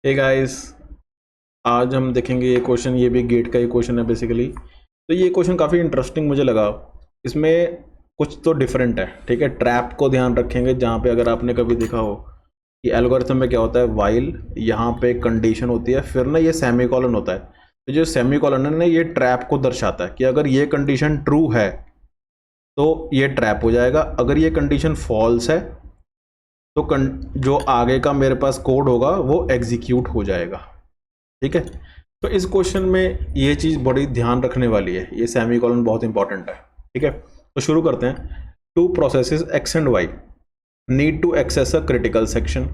Hey guys, आज हम देखेंगे ये क्वेश्चन। ये भी गेट का ही क्वेश्चन है बेसिकली। तो ये क्वेश्चन काफ़ी इंटरेस्टिंग मुझे लगा। इसमें कुछ तो डिफरेंट है, ठीक है। ट्रैप को ध्यान रखेंगे, जहाँ पे अगर आपने कभी देखा हो कि एल्गोरिथम में क्या होता है, वाइल यहाँ पे कंडीशन होती है, फिर ना ये सेमीकोलन होता है। तो जो सेमीकोलन है ना, ये ट्रैप को दर्शाता है कि अगर ये कंडीशन ट्रू है तो ये ट्रैप हो जाएगा, अगर ये कंडीशन फॉल्स है तो जो आगे का मेरे पास कोड होगा वो एग्जीक्यूट हो जाएगा, ठीक है। तो इस क्वेश्चन में ये चीज़ बड़ी ध्यान रखने वाली है, ये सेमीकोलन बहुत इंपॉर्टेंट है, ठीक है। तो शुरू करते हैं। Two processes X and Y need to access a critical section,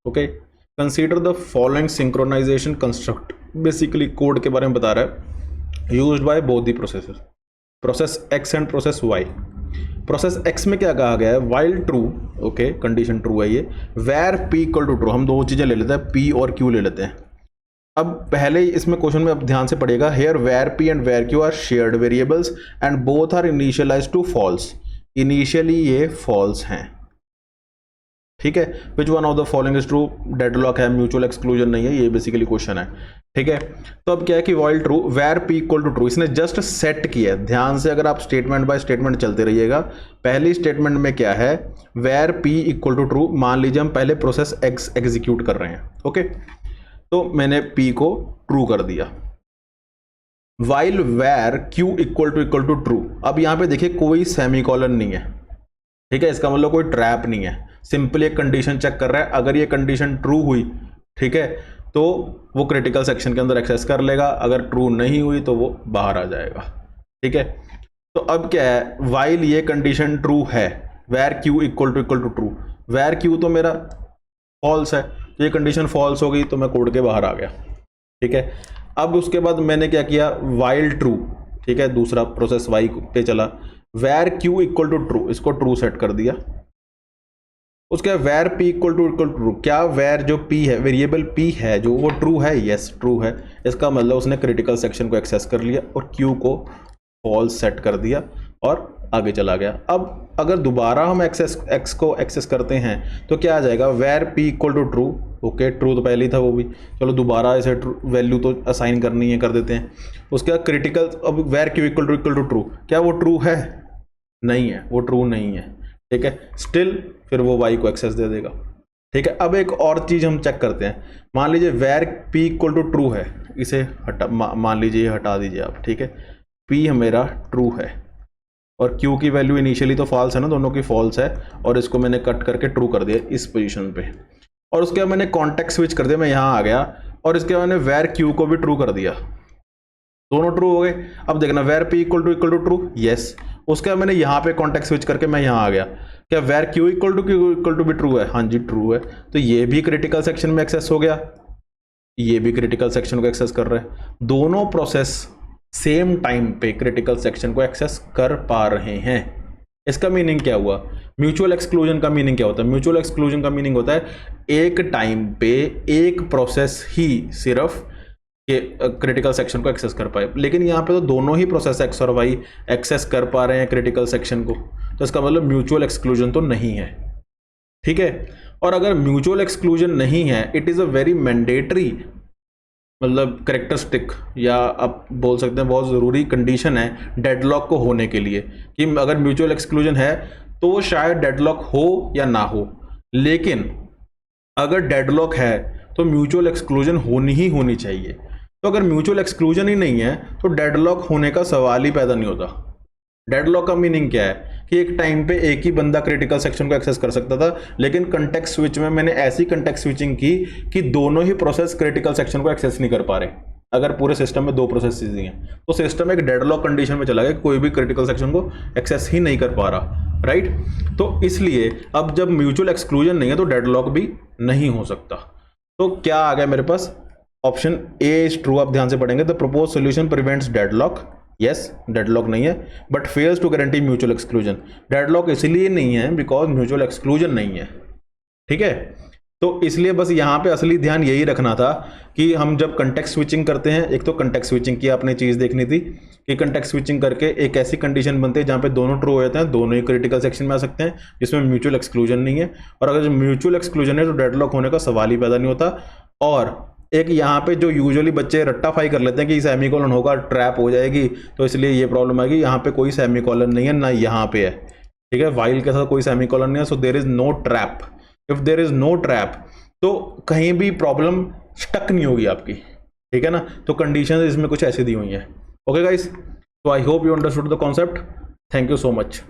okay. Consider the following synchronisation construct. Basically code के बारे में बता रहा है, used by both the processes, process X and process Y. Process X में क्या कहा गया है, while true, okay, condition true है ये, var P equal to true. हम दो चीज़ें ले लेते हैं, पी और क्यू ले लेते हैं। अब पहले इसमें क्वेश्चन में अब ध्यान से पढ़िएगा, here var P and var Q are shared variables and both are initialise to false. Initially ये फॉल्स हैं, ठीक है। Which one of the following is true, deadlock है, म्यूचुअल एक्सक्लूजन नहीं है, ये बेसिकली क्वेश्चन है, ठीक है। तो अब क्या है कि while true var P equal to true, इसने जस्ट सेट किया है। ध्यान से अगर आप स्टेटमेंट बाय स्टेटमेंट चलते रहिएगा, पहली स्टेटमेंट में क्या है, var P equal to true. मान लीजिए हम पहले प्रोसेस एक्स एग्जीक्यूट कर रहे हैं, ओके। तो मैंने p को ट्रू कर दिया। While var q equal to true. अब यहां पे देखिए कोई सेमीकोलन नहीं है, ठीक है। इसका मतलब कोई ट्रैप नहीं है, सिंपली एक कंडीशन चेक कर रहा है। अगर ये कंडीशन ट्रू हुई, ठीक है, तो वो क्रिटिकल सेक्शन के अंदर एक्सेस कर लेगा, अगर ट्रू नहीं हुई तो वो बाहर आ जाएगा, ठीक है। तो अब क्या है, वाइल ये कंडीशन ट्रू है, var q equal to true, var q तो मेरा फॉल्स है, तो ये कंडीशन फॉल्स हो गई तो मैं कोड के बाहर आ गया, ठीक है। अब उसके बाद मैंने क्या किया, वाइल ट्रू, ठीक है, दूसरा प्रोसेस वाई पे चला, var Q equal to true, इसको ट्रू सेट कर दिया। उसके बाद var P equal to true, क्या वेर जो पी है, वेरिएबल पी है जो, वो ट्रू है, यस ट्रू है। इसका मतलब उसने क्रिटिकल सेक्शन को एक्सेस कर लिया और क्यू को फॉल्स सेट कर दिया और आगे चला गया। अब अगर दोबारा हम एक्स को एक्सेस करते हैं तो क्या आ जाएगा, var P equal to true, okay, true तो पहले ही था वो भी, चलो दोबारा इसे वैल्यू तो असाइन करनी है, कर देते हैं। उसके बाद क्रिटिकल, अब var Q equal to true, क्या वो ट्रू है, नहीं है, वो ट्रू नहीं है, ठीक है। स्टिल फिर वो वाई को एक्सेस दे देगा, ठीक है। अब एक और चीज़ हम चेक करते हैं, मान लीजिए var P equal to true है, इसे हटा, मान लीजिए हटा दीजिए आप, ठीक है। पी मेरा ट्रू है और Q की वैल्यू इनिशियली तो फॉल्स है ना, दोनों की फॉल्स है, और इसको मैंने कट करके ट्रू कर दिया इस पोजीशन पे। और उसके बाद मैंने कॉन्टेक्स्ट स्विच कर दिया, मैं यहाँ आ गया और इसके बाद मैंने वेर Q को भी ट्रू कर दिया, दोनों ट्रू हो गए। अब देखना, var P equal to true, yes. उसके बाद मैंने यहाँ पे कॉन्टेक्स्ट स्विच करके मैं यहाँ आ गया, क्या वेर Q इक्वल टू भी ट्रू है, हाँ जी ट्रू है। तो ये भी क्रिटिकल सेक्शन में एक्सेस हो गया, ये भी क्रिटिकल सेक्शन को एक्सेस कर रहे हैं, दोनों प्रोसेस सेम टाइम पे क्रिटिकल सेक्शन को एक्सेस कर पा रहे हैं। इसका मीनिंग क्या हुआ, म्यूचुअल एक्सक्लूजन का मीनिंग क्या होता है, म्यूचुअल एक्सक्लूजन का मीनिंग होता है एक टाइम पे एक प्रोसेस ही सिर्फ के क्रिटिकल सेक्शन को एक्सेस कर पाए। लेकिन यहाँ पे तो दोनों ही प्रोसेस एक्स और वाई एक्सेस कर पा रहे हैं क्रिटिकल सेक्शन को, तो इसका मतलब म्यूचुअल एक्सक्लूजन तो नहीं है, ठीक है। और अगर म्यूचुअल एक्सक्लूजन नहीं है, it is a very mandatory, मतलब करेक्टरिस्टिक, या आप बोल सकते हैं बहुत ज़रूरी कंडीशन है डेडलॉक को होने के लिए, कि अगर म्यूचुअल एक्सक्लूजन है तो वो शायद डेडलॉक हो या ना हो। लेकिन अगर डेडलॉक है तो म्यूचुअल एक्सक्लूजन होनी चाहिए। तो अगर म्यूचुअल एक्सक्लूजन ही नहीं है तो डेडलॉक होने का सवाल ही पैदा नहीं होता। डेडलॉक का मीनिंग क्या है कि एक टाइम पे एक ही बंदा क्रिटिकल सेक्शन को एक्सेस कर सकता था, लेकिन कंटेक्स्ट स्विच में मैंने ऐसी कंटेक्स्ट स्विचिंग की कि दोनों ही प्रोसेस क्रिटिकल सेक्शन को एक्सेस नहीं कर पा रहे। अगर पूरे सिस्टम में दो प्रोसेस ही हैं तो सिस्टम एक डेडलॉक कंडीशन में चला गया, कोई भी क्रिटिकल सेक्शन को एक्सेस ही नहीं कर पा रहा, राइट। तो इसलिए अब जब म्यूचुअल एक्सक्लूजन नहीं है तो डेडलॉक भी नहीं हो सकता। तो क्या आ गया मेरे पास, ऑप्शन ए इज ट्रू। आप ध्यान से पढ़ेंगे, the propose solution prevents deadlock, yes deadlock नहीं है, but fails to guarantee mutual exclusion. Deadlock इसलिए नहीं है बिकॉज म्यूचुअल एक्सक्लूजन नहीं है, ठीक है। तो इसलिए बस यहाँ पे असली ध्यान यही रखना था कि हम जब कंटेक्स्ट स्विचिंग करते हैं, एक तो कंटेक्स्ट स्विचिंग की आपने चीज़ देखनी थी कि कंटेक्स्ट स्विचिंग करके एक ऐसी कंडीशन बनती है जहाँ पे दोनों ट्रू हो जाते हैं, दोनों ही क्रिटिकल सेक्शन में आ सकते हैं जिसमें म्यूचुअल एक्सक्लूजन नहीं है। और अगर म्यूचुअल एक्सक्लूजन है तो डेडलॉक होने का सवाल ही पैदा नहीं होता। और एक यहाँ पे जो यूजुअली बच्चे रट्टाफाई कर लेते हैं कि सेमीकोलन होगा ट्रैप हो जाएगी तो इसलिए ये प्रॉब्लम आएगी, यहाँ पे कोई सेमीकोलन नहीं है ना यहाँ पे है, ठीक है, वाइल के साथ कोई सेमीकोलन नहीं है, so there is no trap. If there is no trap तो कहीं भी प्रॉब्लम स्टक नहीं होगी आपकी, ठीक है ना। तो कंडीशन इसमें कुछ ऐसी दी हुई है। ओके गाइस, तो I hope you understood the concept. Thank you so much.